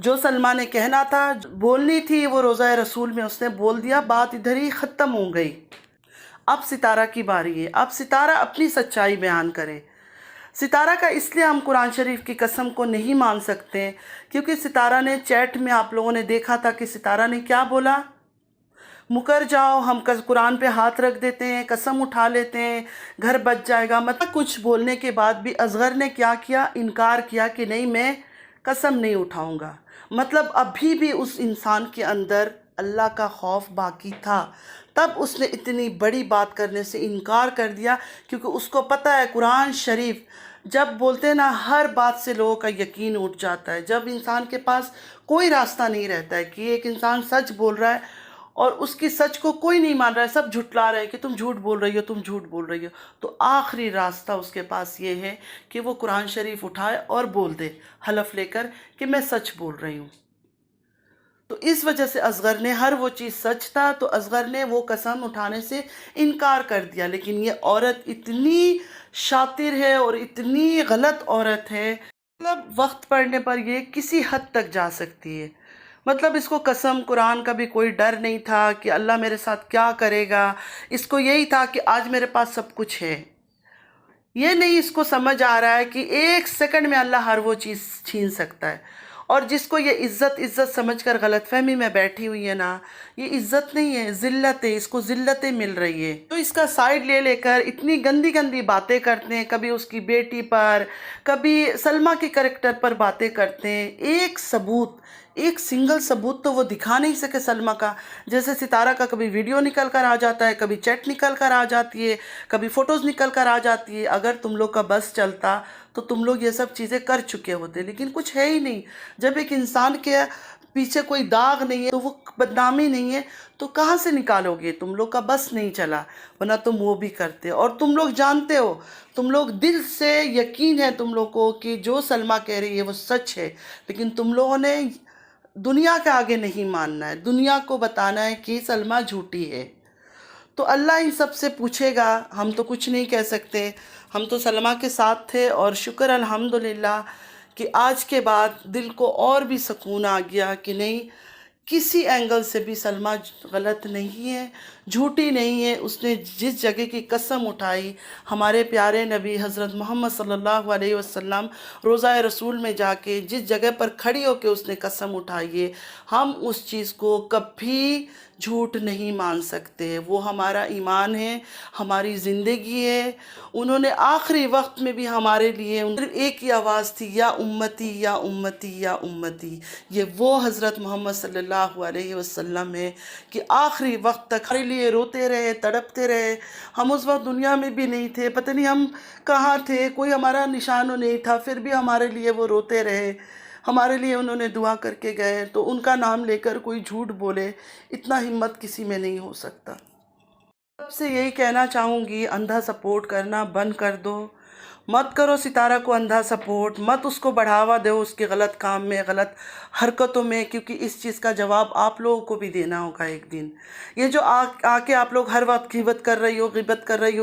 جو سلما نے کہنا تھا، بولنی تھی، وہ روزہ رسول میں اس نے بول دیا، بات ادھر ہی ختم ہو گئی۔ اب ستارہ کی باری ہے، اب ستارہ اپنی سچائی بیان کرے۔ ستارہ کا اس لیے ہم قرآن شریف کی قسم کو نہیں مان سکتے کیونکہ ستارہ نے چیٹ میں آپ لوگوں نے دیکھا تھا کہ ستارہ نے کیا بولا، مکر جاؤ، ہم قرآن پہ ہاتھ رکھ دیتے ہیں، قسم اٹھا لیتے ہیں، گھر بچ جائے گا۔ مطلب کچھ بولنے کے بعد بھی اصغر نے کیا کیا، انکار کیا کہ نہیں، میں قسم نہیں اٹھاؤں گا۔ مطلب ابھی بھی اس انسان کے اندر اللہ کا خوف باقی تھا، تب اس نے اتنی بڑی بات کرنے سے انکار کر دیا، کیونکہ اس کو پتہ ہے قرآن شریف جب بولتے ہیں نا، ہر بات سے لوگوں کا یقین اٹھ جاتا ہے۔ جب انسان کے پاس کوئی راستہ نہیں رہتا ہے کہ ایک انسان سچ بول رہا ہے اور اس کی سچ کو کوئی نہیں مان رہا ہے، سب جھٹلا رہے ہیں کہ تم جھوٹ بول رہی ہو، تم جھوٹ بول رہی ہو، تو آخری راستہ اس کے پاس یہ ہے کہ وہ قرآن شریف اٹھائے اور بول دے حلف لے کر کہ میں سچ بول رہی ہوں۔ تو اس وجہ سے اصغر نے، ہر وہ چیز سچ تھا تو اصغر نے وہ قسم اٹھانے سے انکار کر دیا۔ لیکن یہ عورت اتنی شاطر ہے اور اتنی غلط عورت ہے، مطلب وقت پڑنے پر یہ کسی حد تک جا سکتی ہے۔ مطلب اس کو قسم قرآن کا بھی کوئی ڈر نہیں تھا کہ اللہ میرے ساتھ کیا کرے گا، اس کو یہی تھا کہ آج میرے پاس سب کچھ ہے۔ یہ نہیں اس کو سمجھ آ رہا ہے کہ ایک سیکنڈ میں اللہ ہر وہ چیز چھین سکتا ہے، اور جس کو یہ عزت سمجھ کر غلط فہمی میں بیٹھی ہوئی ہے نا، یہ عزت نہیں ہے، ذلت ہے، اس کو ذلتیں مل رہی ہے۔ تو اس کا سائیڈ لے لے کر اتنی گندی گندی باتیں کرتے ہیں، کبھی اس کی بیٹی پر، کبھی سلما کے کریکٹر پر باتیں کرتے ہیں۔ ایک سنگل ثبوت تو وہ دکھا نہیں سکے سلما کا۔ جیسے ستارہ کا کبھی ویڈیو نکل کر آ جاتا ہے، کبھی چیٹ نکل کر آ جاتی ہے، کبھی فوٹوز نکل کر آ جاتی ہے۔ اگر تم لوگ کا بس چلتا تو تم لوگ یہ سب چیزیں کر چکے ہوتے، لیکن کچھ ہے ہی نہیں۔ جب ایک انسان کے پیچھے کوئی داغ نہیں ہے، تو وہ بدنامی نہیں ہے، تو کہاں سے نکالو گے؟ تم لوگ کا بس نہیں چلا، ورنہ تم وہ بھی کرتے۔ اور تم لوگ جانتے ہو، تم لوگ دل سے یقین ہے تم لوگ کو کہ جو سلما کہہ رہی ہے وہ سچ ہے، لیکن تم لوگوں نے دنیا کے آگے نہیں ماننا ہے، دنیا کو بتانا ہے کہ سلما جھوٹی ہے۔ تو اللہ ان سب سے پوچھے گا، ہم تو کچھ نہیں کہہ سکتے۔ ہم تو سلما کے ساتھ تھے، اور شکر الحمدللہ کہ آج کے بعد دل کو اور بھی سکون آ گیا کہ نہیں، کسی اینگل سے بھی سلما غلط نہیں ہے، جھوٹی نہیں ہے۔ اس نے جس جگہ کی قسم اٹھائی، ہمارے پیارے نبی حضرت محمد صلی اللہ علیہ وسلم روزہ رسول میں جا کے جس جگہ پر کھڑی ہو کے اس نے قسم اٹھائی ہے، ہم اس چیز کو کبھی جھوٹ نہیں مان سکتے۔ وہ ہمارا ایمان ہے، ہماری زندگی ہے۔ انہوں نے آخری وقت میں بھی ہمارے لیے ایک ہی آواز تھی، یا امتی یا امتی یا امتی۔ یہ وہ حضرت محمد صلی اللہ علیہ وسلم ہے کہ آخری وقت تک ہمارے لیے روتے رہے، تڑپتے رہے۔ ہم اس وقت دنیا میں بھی نہیں تھے، پتہ نہیں ہم کہاں تھے، کوئی ہمارا نشانہ نہیں تھا، پھر بھی ہمارے لیے وہ روتے رہے، ہمارے لیے انہوں نے دعا کر کے گئے۔ تو ان کا نام لے کر کوئی جھوٹ بولے، اتنا ہمت کسی میں نہیں ہو سکتا۔ سب سے یہی کہنا چاہوں گی، اندھا سپورٹ کرنا بند کر دو، مت کرو ستارہ کو اندھا سپورٹ، مت اس کو بڑھاوا دو اس کے غلط کام میں، غلط حرکتوں میں، کیونکہ اس چیز کا جواب آپ لوگوں کو بھی دینا ہوگا ایک دن۔ یہ جو آ کے آپ لوگ ہر وقت غیبت کر رہی ہو،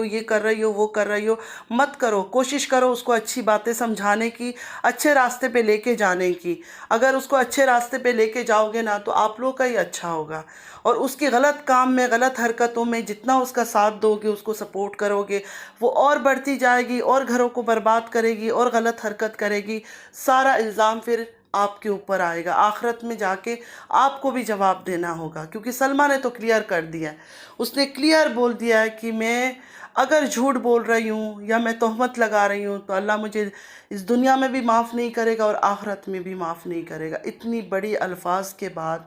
یہ کر رہی ہو، وہ کر رہی ہو، مت کرو۔ کوشش کرو اس کو اچھی باتیں سمجھانے کی، اچھے راستے پہ لے کے جانے کی۔ اگر اس کو اچھے راستے پہ لے کے جاؤ گے نا، تو آپ لوگ کا ہی اچھا ہوگا۔ اور اس کی غلط کام میں، غلط حرکتوں میں جتنا اس کا ساتھ دو گے، اس کو سپورٹ کرو گے، وہ اور بڑھتی جائے گی، اور گھروں کو برباد کرے گی، اور غلط حرکت کرے گی۔ سارا الزام پھر آپ کے اوپر آئے گا، آخرت میں جا کے آپ کو بھی جواب دینا ہوگا۔ کیونکہ سلما نے تو کلیئر کر دیا ہے، اس نے کلیئر بول دیا ہے کہ میں اگر جھوٹ بول رہی ہوں یا میں تہمت لگا رہی ہوں، تو اللہ مجھے اس دنیا میں بھی معاف نہیں کرے گا اور آخرت میں بھی معاف نہیں کرے گا۔ اتنی بڑی الفاظ کے بعد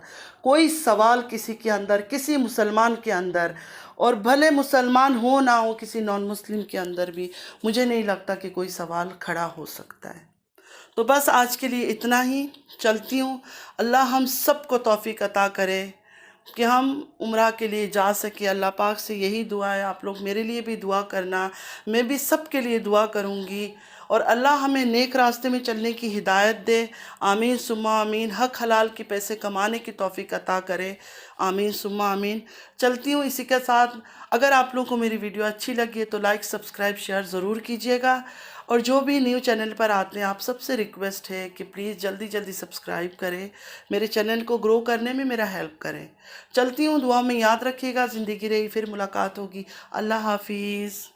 کوئی سوال کسی کے اندر، کسی مسلمان کے اندر، اور بھلے مسلمان ہو نہ ہو، کسی نان مسلم کے اندر بھی مجھے نہیں لگتا کہ کوئی سوال کھڑا ہو سکتا ہے۔ تو بس آج کے لیے اتنا ہی، چلتی ہوں۔ اللہ ہم سب کو توفیق عطا کرے کہ ہم عمرہ کے لیے جا سکے۔ اللہ پاک سے یہی دعا ہے، آپ لوگ میرے لیے بھی دعا کرنا، میں بھی سب کے لیے دعا کروں گی، اور اللہ ہمیں نیک راستے میں چلنے کی ہدایت دے۔ آمین ثم آمین۔ حق حلال کے پیسے کمانے کی توفیق عطا کرے۔ آمین ثم آمین۔ چلتی ہوں اسی کے ساتھ، اگر آپ لوگوں کو میری ویڈیو اچھی لگی ہے تو لائک، سبسکرائب، شیئر ضرور کیجیے گا، اور جو بھی نیو چینل پر آتے ہیں آپ سب سے ریکویسٹ ہے کہ پلیز جلدی جلدی سبسکرائب کریں، میرے چینل کو گرو کرنے میں میرا ہیلپ کریں۔ چلتی ہوں، دعا میں یاد رکھیے گا، زندگی رہی پھر ملاقات ہوگی۔ اللہ حافظ۔